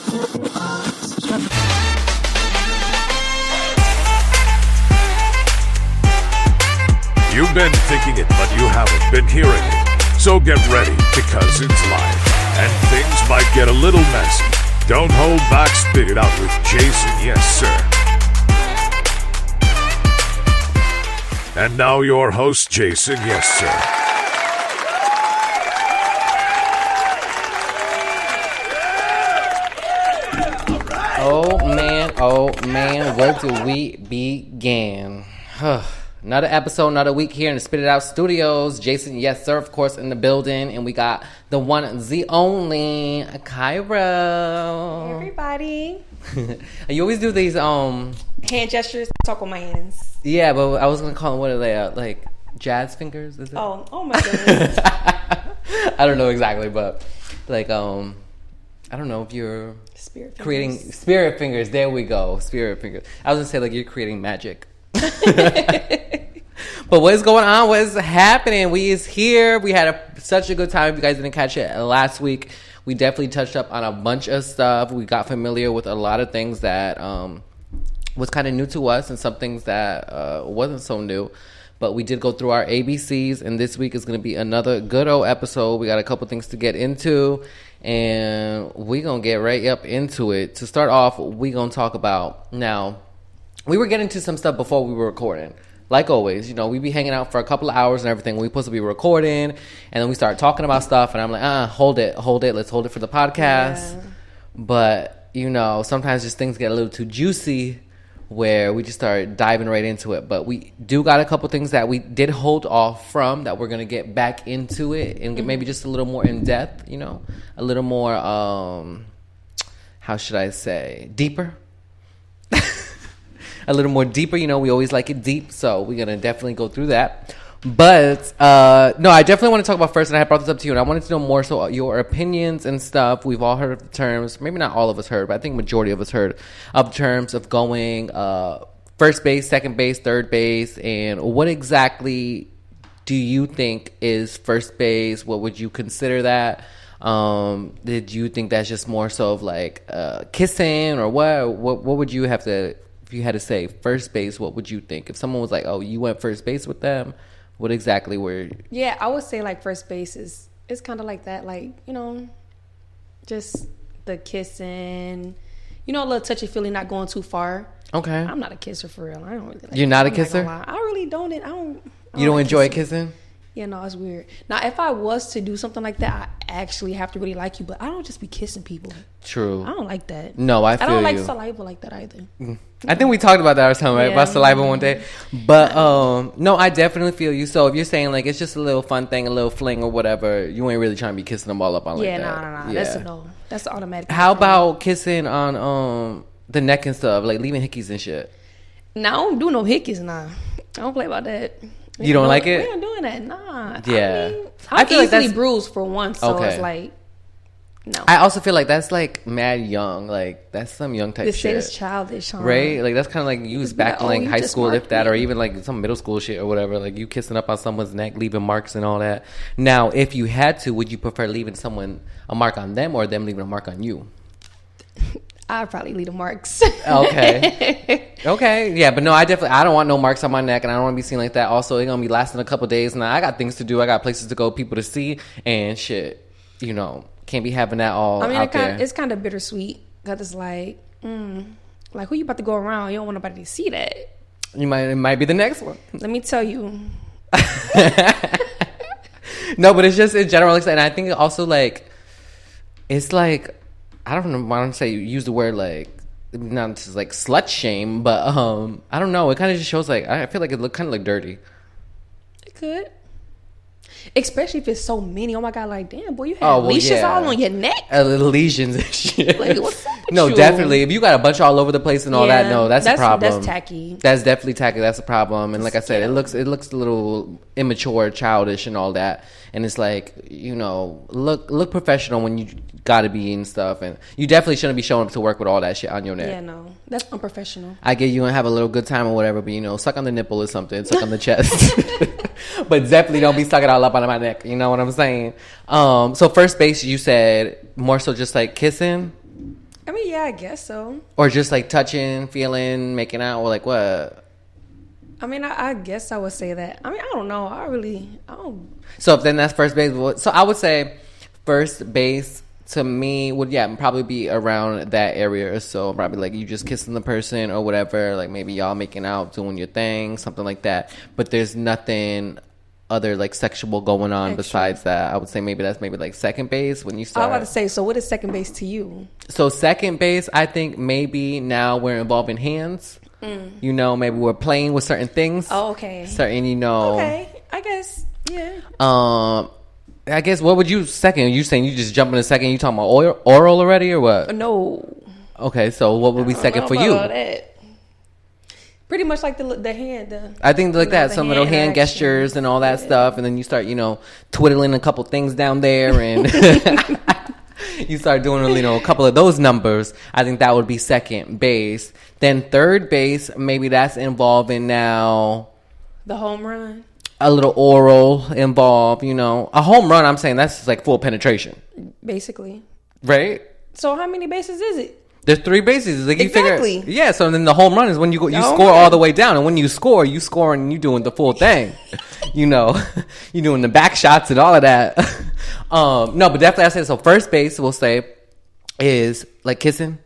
You've been thinking it, but you haven't been hearing it. So get ready, because it's live, and things might get a little messy. Don't hold back, spit it out with Jayson Yessir. And now your host, Jayson Yessir. Oh man, where do we begin? Another episode, another week here in the Spit It Out Studios. Jayson Yessir, of course, in the building. And we got the one, the only, Kyra. Hey, everybody. You always do these hand gestures. I talk with my hands. Yeah, but I was going to call them, what are they? Like jazz fingers? Is it? Oh my goodness. I don't know exactly, but like, I don't know if you're creating spirit fingers. There we go. Spirit fingers. I was going to say like you're creating magic. But what is going on? What is happening? We is here. We had such a good time. If you guys didn't catch it last week, we definitely touched up on a bunch of stuff. We got familiar with a lot of things that was kind of new to us and some things that wasn't so new. But we did go through our ABCs, and this week is going to be another good old episode. We got a couple things to get into, and we're going to get right up into it. To start off, we're going to talk about now. We were getting to some stuff before we were recording. Like always, you know, we be hanging out for a couple of hours and everything. We're supposed to be recording, and then we start talking about stuff, and I'm like, hold it. Let's hold it for the podcast. Yeah. But, you know, sometimes just things get a little too juicy where we just start diving right into it. But we do got a couple things that we did hold off from that we're going to get back into it and get maybe just a little more in depth, you know, a little more, how should I say, deeper. A little more deeper, you know, we always like it deep, so we're going to definitely go through that. But, no, I definitely want to talk about first, and I brought this up to you, and I wanted to know more so your opinions and stuff. We've all heard of the terms, maybe not all of us heard, but I think majority of us heard of terms of going first base, second base, third base, and what exactly do you think is first base? What would you consider that? Did you think that's just more so of like kissing, or what would you have to... If you had to say first base, what would you think? If someone was like, oh, you went first base with them, what exactly were... Yeah, I would say like first base is kind of like that. Like, you know, just the kissing, you know, a little touchy-feely, not going too far. Okay. I'm not a kisser for real. I don't really like You're not a kisser? I really don't. I don't like enjoy kissing? Yeah, no, it's weird. Now, if I was to do something like that, I actually have to really like you, but I don't just be kissing people. True. I don't like that. No, I feel you. I don't like saliva like that either. I think we talked about that or something, right? About saliva one day. But, no, I definitely feel you. So if you're saying, like, it's just a little fun thing, a little fling or whatever, you ain't really trying to be kissing them all up on like that. Yeah, no. That's a no. That's automatic. How about kissing on the neck and stuff, like leaving hickeys and shit? No, I don't do no hickeys, nah. I don't play about that. You don't like it? We ain't doing that, nah. Yeah. I feel easily like bruised for once, so it's like, no. I also feel like that's like mad young, like that's some young type shit. It's childish, huh? Right? Like that's kind of like you was back in like high school, if that, or even like some middle school shit or whatever. Like you kissing up on someone's neck, leaving marks and all that. Now, if you had to, would you prefer leaving someone a mark on them or them leaving a mark on you? I'd probably leave the marks. Okay. Yeah, but no, I don't want no marks on my neck, and I don't want to be seen like that. Also, it's going to be lasting a couple days. Now, I got things to do. I got places to go, people to see, and shit, you know, can't be having that all out there. It's kind of bittersweet, because it's like, like, who you about to go around? You don't want nobody to see that. It might be the next one. Let me tell you. No, but it's just in general, and I think also, like, it's like, I don't know. I don't say use the word like not just like slut shame, but I don't know. It kind of just shows like I feel like it look kind of like dirty. It could, especially if it's so many. Oh my god! Like damn, boy, you have leashes all on your neck, lesions and shit. Like what's up with no, you? Definitely. If you got a bunch all over the place and all that, no, that's a problem. That's tacky. That's definitely tacky. That's a problem. And like I said, it looks a little immature, childish, and all that. And it's like, you know, look professional when you gotta be and stuff, and you definitely shouldn't be showing up to work with all that shit on your neck. Yeah, no, that's unprofessional. I get you and have a little good time or whatever, but you know, suck on the nipple or something, suck on the chest, but definitely don't be sucking all up on my neck. You know what I'm saying? So first base, you said more so just like kissing. I mean, yeah, I guess so. Or just like touching, feeling, making out, or like what? I mean, I guess I would say that. I mean, I don't know. I don't. So if then that's first base. So I would say first base to me would probably be around that area. So probably like you just kissing the person or whatever. Like maybe y'all making out, doing your thing, something like that. But there's nothing other like sexual going on besides that. I would say maybe that's like second base when you start. I was about to say, so what is second base to you? So second base, I think maybe now we're involving hands. You know, maybe we're playing with certain things. Oh, okay. Certain, you know. Okay, I guess, yeah. I guess what would you second? You saying you just jump in a second? You talking about oral already or what? No. Okay, so what would be second for you? Pretty much like the hand. I think like that, some little hand gestures and all that stuff, and then you start, twiddling a couple things down there, and you start doing, a couple of those numbers. I think that would be second base. Then third base, maybe that's involving now the home run. A little oral involved, a home run. I'm saying that's like full penetration, basically. Right. So how many bases is it? There's 3 bases. Like exactly. You figure, yeah. So then the home run is when you score all the way down, and when you score and you doing the full thing. You doing the back shots and all of that. No, but definitely I say so. First base we'll say is like kissing.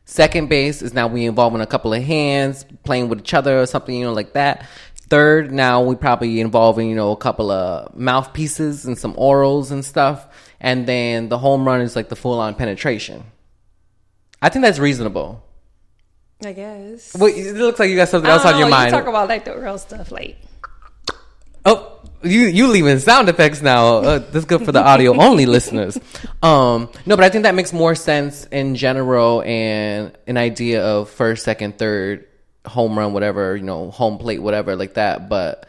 Second base is now we involving a couple of hands, playing with each other or something, like that. Third, now we probably involving, a couple of mouthpieces and some orals and stuff. And then the home run is like the full on penetration. I think that's reasonable. I guess. Wait, it looks like you got something else on your mind. You talk about like the real stuff, like. Oh, you leaving sound effects now. That's good for the audio only listeners. No, but I think that makes more sense in general and an idea of first, second, third, home run, whatever, home plate, whatever, like that. But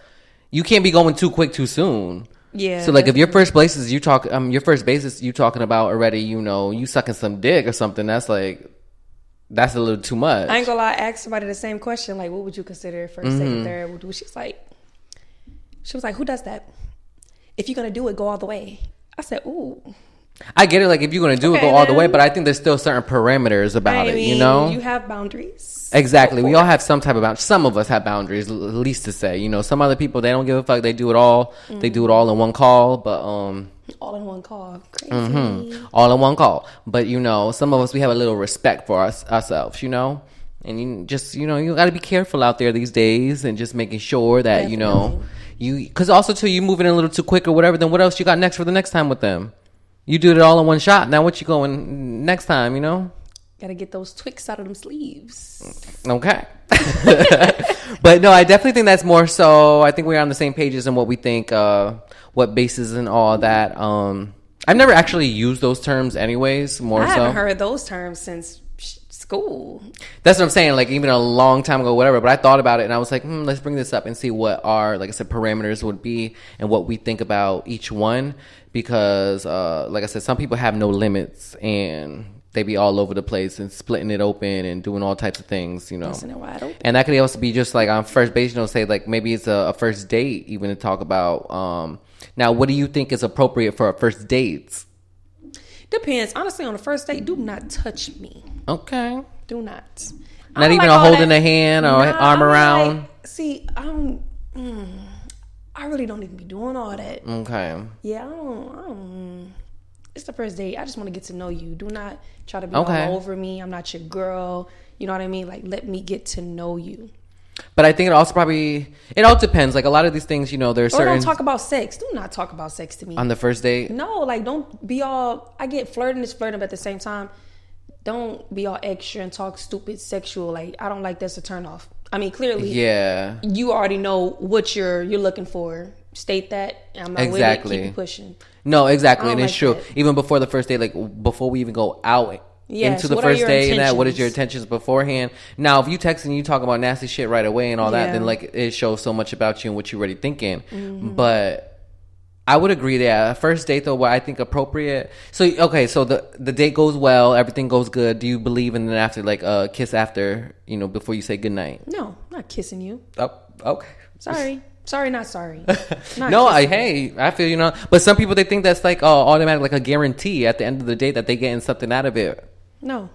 you can't be going too quick too soon. Yeah. So like if your first base is you talking about already, you sucking some dick or something, that's a little too much. I ain't gonna lie, I asked somebody the same question, like what would you consider first, second, third? She was like, who does that? If you're gonna do it, go all the way. I said, ooh. I get it, like if you're gonna do it, go all the way, but I think there's still certain parameters about it, You have boundaries. Exactly. We all have some type of boundaries. Some of us have boundaries, at least to say. Some other people, they don't give a fuck. They do it all. They do it all in one call. But all in one call. Crazy. All in one call. But some of us, we have a little respect for ourselves. And you just you got to be careful out there these days, and just making sure that Definitely. because also too you moving a little too quick or whatever. Then what else you got next for the next time with them? You did it all in one shot. Now what you going next time? Gotta get those Twix out of them sleeves. Okay. But no, I definitely think that's more so. I think we're on the same pages in what we think, what bases and all that. I've never actually used those terms anyways, I haven't heard those terms since school. That's what I'm saying, like even a long time ago, whatever. But I thought about it and I was like, let's bring this up and see what our, like I said, parameters would be and what we think about each one. Because, like I said, some people have no limits and they be all over the place and splitting it open and doing all types of things, Busting it wide open. And that could also be just like on first base, say like maybe it's a first date even to talk about. Now, what do you think is appropriate for a first date? Depends. Honestly, on the first date, do not touch me. Okay. Do not. Not even a holding a hand or arm around? I really don't even be doing all that. Okay. Yeah, I don't. It's the first date. I just want to get to know you. Do not try to be all over me. I'm not your girl. You know what I mean? Like, let me get to know you. But I think it all depends. Like a lot of these things, there's certain. Or don't talk about sex. Do not talk about sex to me. On the first date? No, like don't be all, I get flirting, but at the same time, don't be all extra and talk stupid sexual. Like, I don't like that's a turn off. I mean, clearly, yeah, you already know what you're looking for. State that. I'm not with it. Keep it pushing. No, exactly, and it's like true. that. Even before the first date, like before we even go out into the first day and that, what is your intentions beforehand? Now, if you text and you talk about nasty shit right away and all that, then like it shows so much about you and what you're already thinking. Mm-hmm. But I would agree that first date though, what I think appropriate. So so the date goes well, everything goes good. Do you believe in an after, like a kiss after, before you say goodnight? No, I'm not kissing you. Oh, okay. Sorry, not sorry. No, I feel but some people, they think that's like automatic, like a guarantee at the end of the day that they getting something out of it. No.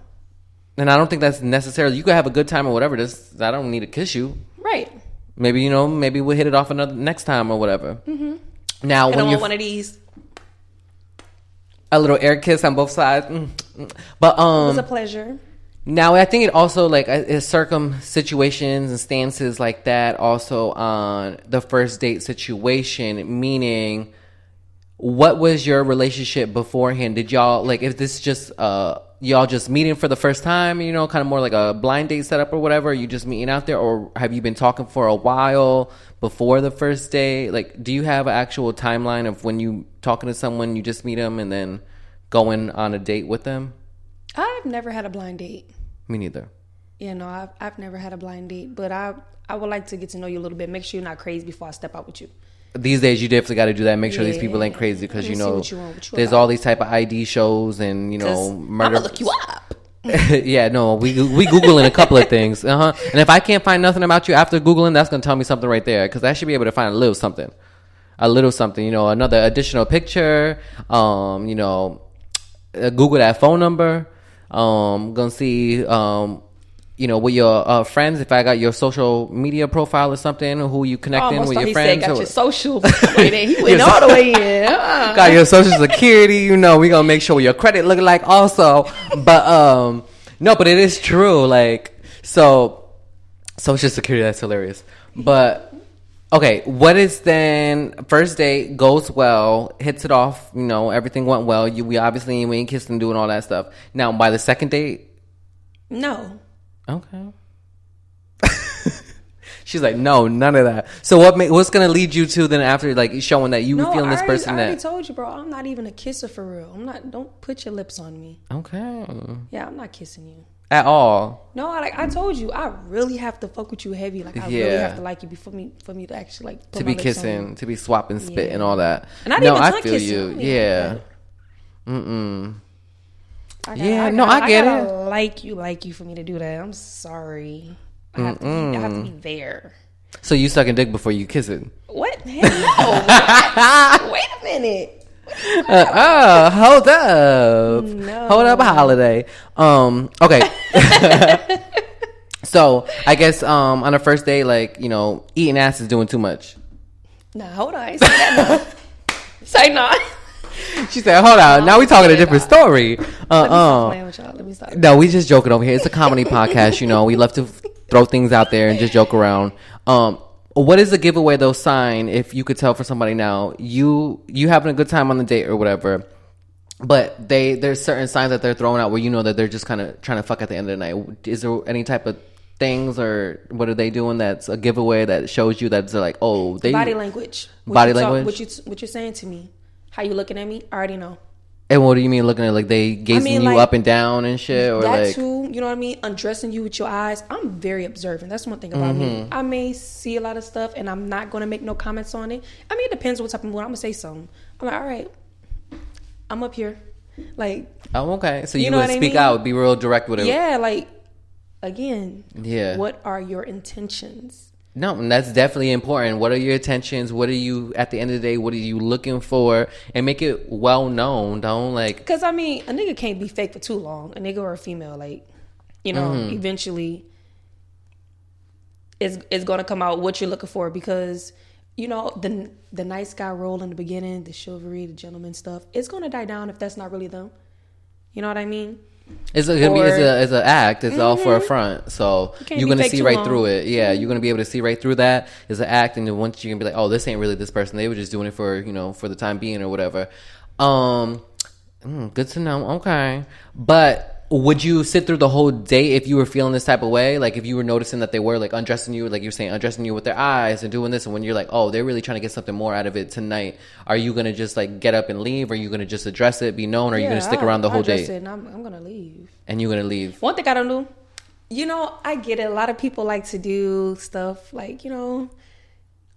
And I don't think that's necessarily, you could have a good time or whatever. I don't need to kiss you. Right. Maybe, maybe we'll hit it off next time or whatever. Mm-hmm. Now, when you're one of these. A little air kiss on both sides. But, it was a pleasure. Now, I think it also, like, is situations and stances like that also on the first date situation, meaning, what was your relationship beforehand? Did y'all, like, if this just, y'all just meeting for the first time, kind of more like a blind date setup or whatever, you just meeting out there, or have you been talking for a while before the first date? Like, do you have an actual timeline of when you talking to someone, you just meet them and then going on a date with them? I've never had a blind date. Me neither. Yeah, no, I've never had a blind date, but I would like to get to know you a little bit. Make sure you're not crazy before I step out with you. These days, you definitely got to do that. Make sure these people ain't crazy because, there's all these type of ID shows and, murder. I'm going to look you up. Yeah, no, we Googling a couple of things. And if I can't find nothing about you after Googling, that's going to tell me something right there, because I should be able to find a little something, another additional picture, Google that phone number, gonna see, with your friends, if I got your social media profile or something, who you connecting with your friends. Got your social. He went all the way in. Got your social security. We gonna make sure your credit look like also. But no, but it is true. Like, so social security, that's hilarious. But okay, what is then first date goes well, hits it off. Everything went well. We obviously ain't kissing, doing all that stuff. Now by the second date, no. Okay. She's like, no, none of that. So what's gonna lead you to then after, like, showing that you feeling this person? I already told you, bro. I'm not even a kisser for real. I'm not. Don't put your lips on me. Okay. Yeah, I'm not kissing you at all. No, I told you, I really have to fuck with you heavy. Like, I really have to like you for me to actually, like, put to my be lips kissing, on you. To be swapping spit and all that. And I didn't even I feel you. Yeah. I get it. Like you for me to do that. I'm sorry. I have to be there. So you sucking dick before you kiss it? What? Hell no. Wait a minute. Hold up. No. Hold up, holiday. Okay. So I guess on a first date, like, eating ass is doing too much. Nah, hold on. I ain't say that. No. Say not. She said, hold on. Now we talking a different story. Let me stop playing with y'all. Let me stop. No, we just joking over here. It's a comedy podcast, We love to throw things out there and just joke around. What is the giveaway, though, sign, if you could tell for somebody now, you having a good time on the date or whatever, but there's certain signs that they're throwing out where that they're just kind of trying to fuck at the end of the night. Is there any type of things, or what are they doing that's a giveaway that shows you that they're like, oh, they... Body language. What you're saying to me. How you looking at me? I already know. And what do you mean looking at, like, they gazing you up and down and shit? Or that like, too, you know what I mean? Undressing you with your eyes. I'm very observant. That's one thing about me. I may see a lot of stuff and I'm not going to make no comments on it. I mean, it depends what type of mood. I'm going to say something. I'm like, all right, I'm up here. Like, oh, okay. So you would speak out, be real direct with it. Yeah, like, again, yeah. What are your intentions? No, and that's definitely important. What are your intentions? What are you, at the end of the day, what are you looking for? And make it well known. Don't, like... Because, I mean, a nigga can't be fake for too long. A nigga or a female, like, eventually it's going to come out what you're looking for, because, the nice guy role in the beginning, the chivalry, the gentleman stuff, it's going to die down if that's not really them. You know what I mean? It's an act. It's all for a front. So you're going to see right through it. Yeah, you're going to be able to see right through that. It's an act, and then once you're going to be like, oh, this ain't really this person. They were just doing it for, for the time being or whatever. Good to know. Okay. But would you sit through the whole date if you were feeling this type of way? Like, if you were noticing that they were, like, undressing you, like you're saying, undressing you with their eyes and doing this, and when you're like, oh, they're really trying to get something more out of it tonight, are you going to just, like, get up and leave? Or are you going to just address it, be known? Or are you going to stick around the whole date? I'm going to leave. And you're going to leave. One thing I don't do, I get it. A lot of people like to do stuff like,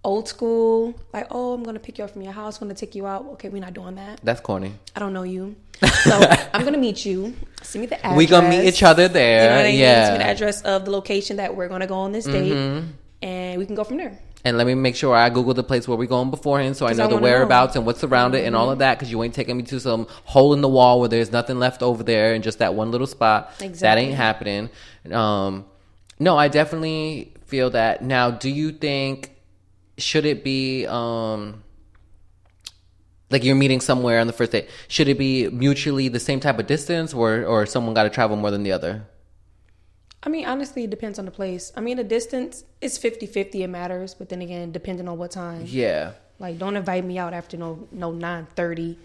old school. Like, oh, I'm going to pick you up from your house. I'm going to take you out. Okay, we're not doing that. That's corny. I don't know you. So I'm going to meet you. Send me the address. We're going to meet each other there. You know what I mean? Yeah. Send me the address of the location that we're going to go on this date. And we can go from there. And let me make sure I Google the place where we're going beforehand so I 'Cause know I the wanna know. whereabouts and what's around it and all of that, because you ain't taking me to some hole in the wall where there's nothing left over there and just that one little spot. That Exactly. ain't happening. No, I definitely feel that. Now, do you think, should it be like you're meeting somewhere on the first date, should it be mutually the same type of distance, or someone got to travel more than the other? I mean, honestly, it depends on the place. I mean, the distance is 50-50. It matters. But then again, depending on what time. Yeah. Like, don't invite me out after no 9:30.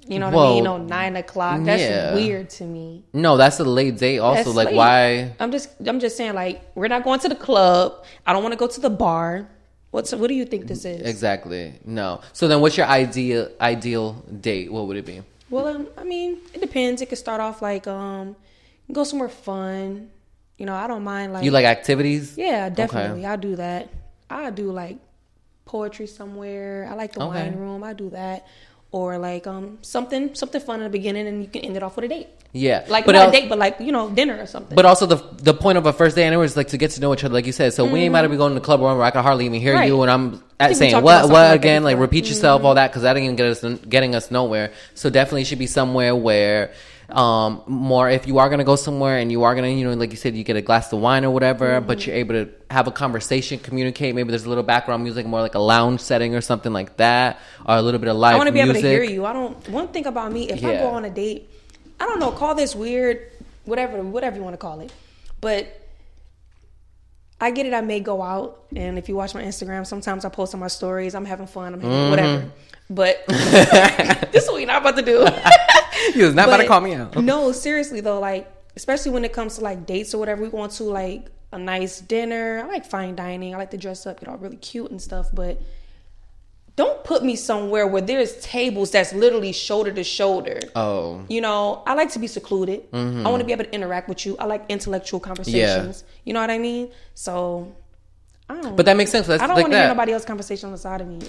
You know what Well, I mean? No 9 o'clock. That's yeah. weird to me. No, that's a late date also. That's like, late. why? I'm just saying, like, we're not going to the club. I don't want to go to the bar. What do you think this is? Exactly. No. So then what's your ideal date? What would it be? Well, I mean, it depends. It could start off like go somewhere fun. You know, I don't mind like You like activities? Yeah, definitely. Okay. I do that. I do like poetry somewhere. I like the Okay. wine room. I do that. Or like something fun in the beginning, and you can end it off with a date. Yeah. Like But not al- a date, but like dinner or something. But also the point of a first date anyway is like to get to know each other, like you said. So we ain't about to be going to the club where I can hardly even hear Right. you, and I'm think we saying talked about what something like that again, like before. repeat yourself, all that, because that ain't getting us nowhere. So definitely should be somewhere where more, if you are gonna go somewhere and you are gonna, like you said, you get a glass of wine or whatever, but you're able to have a conversation, communicate. Maybe there's a little background music, more like a lounge setting or something like that, or a little bit of live I want to be music. able to hear you. One thing about me, if I Yeah. go on a date, I don't know, call this weird, whatever you want to call it, but I get it. I may go out, and if you watch my Instagram, sometimes I post on my stories. I'm having fun. I'm having whatever. But this is what you're not about to do. You was not about to But call me out. No, seriously though, like especially when it comes to like dates or whatever, we going to like a nice dinner. I like fine dining. I like to dress up, get all really cute and stuff, but don't put me somewhere where there's tables that's literally shoulder to shoulder. Oh. You know, I like to be secluded. I want to be able to interact with you. I like intellectual conversations. You know what I mean? So I don't. But that makes sense. That's I don't like want to hear that. nobody else's conversation on the side of me.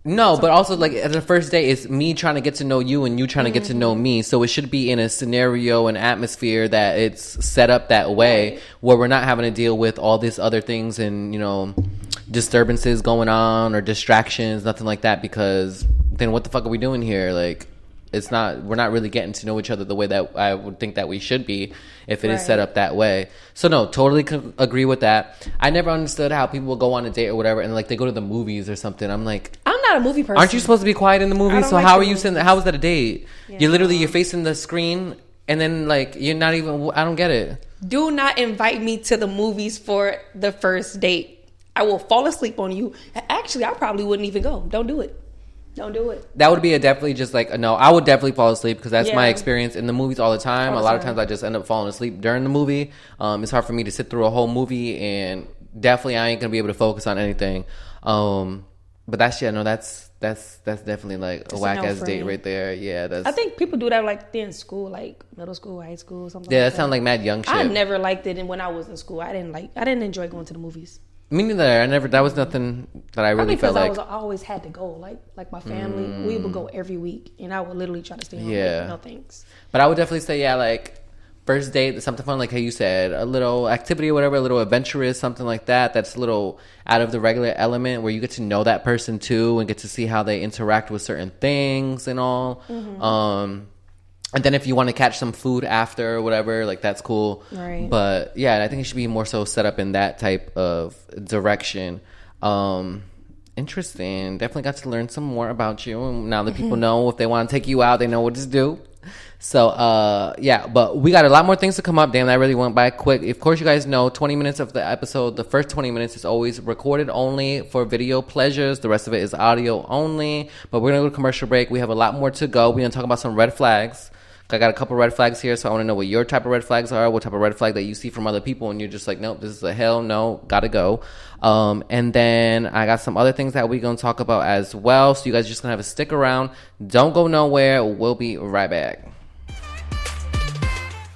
No, but also like at the first date, it's me trying to get to know you and you trying to get to know me. So it should be in a scenario and atmosphere that it's set up that way, where we're not having to deal with all these other things and disturbances going on or distractions, nothing like that. Because then what the fuck are we doing here? Like, we're not really getting to know each other the way that I would think that we should be if it is set up that way. So no, totally agree with that. I never understood how people will go on a date or whatever and like they go to the movies or something. I'm like, I'm not a movie person. aren't you supposed to be quiet in the movie? I don't So like how the are you saying that? movies. How is that a date? Yeah, You're facing the screen and then like you're not even. I don't get it. Do not invite me to the movies for the first date. I will fall asleep on you. Actually, I probably wouldn't even go. Don't do it. Don't do it. That would be definitely just like a no. I would definitely fall asleep because that's my Yeah. experience in the movies all the time. All A the lot of time. times I just end up falling asleep during the movie. It's hard for me to sit through a whole movie, and definitely I ain't gonna be able to focus on anything. But that's definitely like It's a a whack no ass for date me. right there. Yeah, that's. I think people do that like they're in school, like middle school, high school, something. Yeah, like that sounds like mad young shit. I never liked it, and when I was in school, I didn't enjoy going to the movies. Me neither. That was nothing that I really Probably felt because like. I always had to go. Like my family, we would go every week, and I would literally try to stay home. Yeah. Like, no thanks. But I would definitely say, yeah, like first date, something fun, like how you said, a little activity or whatever, a little adventurous, something like that. That's a little out of the regular element where you get to know that person too and get to see how they interact with certain things and all. And then if you want to catch some food after or whatever, like that's cool. Right. But yeah, I think it should be more so set up in that type of direction. Interesting. Definitely got to learn some more about you. And now that people know if they want to take you out, they know what to do. So, yeah, but we got a lot more things to come up. Damn, that really went by quick. Of course, you guys know 20 minutes of the episode, the first 20 minutes is always recorded only for video pleasures. The rest of it is audio only. But we're going to go to commercial break. We have a lot more to go. We're going to talk about some red flags. I got a couple red flags here, so I want to know what your type of red flags are, what type of red flag that you see from other people, and you're just like, nope, this is a hell no, gotta go. And then I got some other things that we're going to talk about as well, so you guys are just going to have to stick around. Don't go nowhere. We'll be right back.